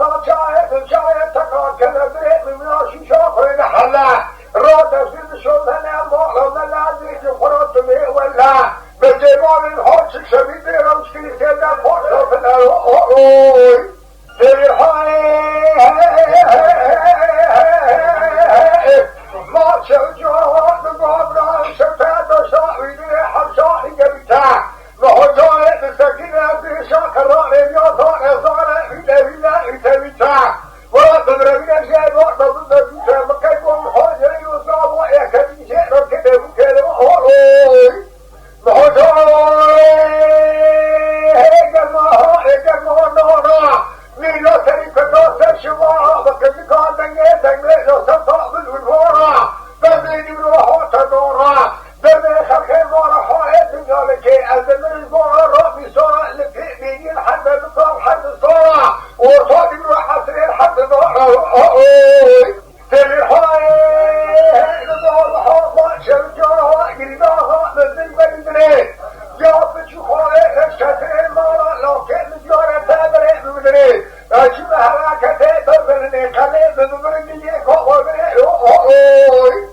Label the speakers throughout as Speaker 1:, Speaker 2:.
Speaker 1: تا جای تکان کنه من میاشی شاخه نحله را دستید شدن ما لازم که خورد به ولا به جوان ها چه شوید روشی که در پاس اوی دل های ما چه جوان گابران شفاعت شاهد حشاهی گبیتا ما جای سکینه شاکران یا زاره بیتا ورا تدربينا جاي وقت ضد الجيش مكان يقوم حاجة يوزع ويا كذي شيء ركده وكذا هاي ما هو نورا ميلا تري كذا شوا وكذي كان دنگه لو سطح بالورا بدي نروح تدورا بدي خلق مورا حائط قال كي أزمن مورا ربي صار لفي بيجي لحد بطل حد صار وصار يروح حسين حد ضهر أوي تلحاي ضهر حاط شرجها قريبها بدي بدري جاب شخوره الشتر مورا لو كان جارة تبرئ بدري أشوف هلاكته تبرني خليه بدرني كوبري أوي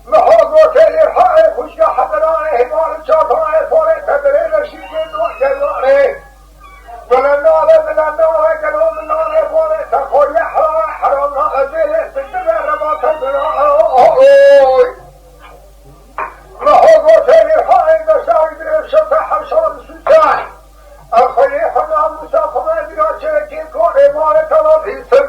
Speaker 1: محاضرة الإرحاء خشي حضرانه مال الشاطرانه فوري تدرين الشيء جلوانه من النار قالوا من النار فوري تقول حرام أزيل استجدر رباط البناء محاضرة الإرحاء دسائد الشفة حرشان السلطان الخليل حنا مسافة مدينة كين كوري مال تلافيسم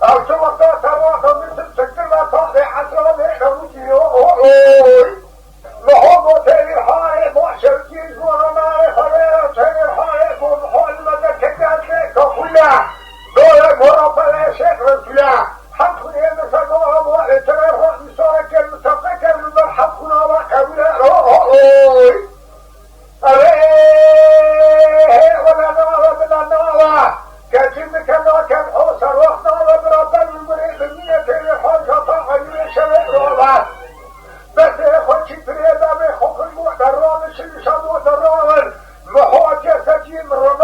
Speaker 1: السمطة تواقع مثل سكر لا طاقع عسرة ميخة وجيه محمد تيري حاري محشر جيز ورماري خليل تيري حاري ومحول مدكة جاتلك كفوية دولك ورفل شيخ رسوية حقني مثل نورا موالي تغير حق بسورك المتفكر من حقنا وكبيرا ولا نار من النار كاتب كما كان حوصر وقتنا بربا المريد المية تيري حاجة طاقة شبه روضات بس خلشي تريدا بخوك المعدران الشيشان معدران محاجة سجين رمى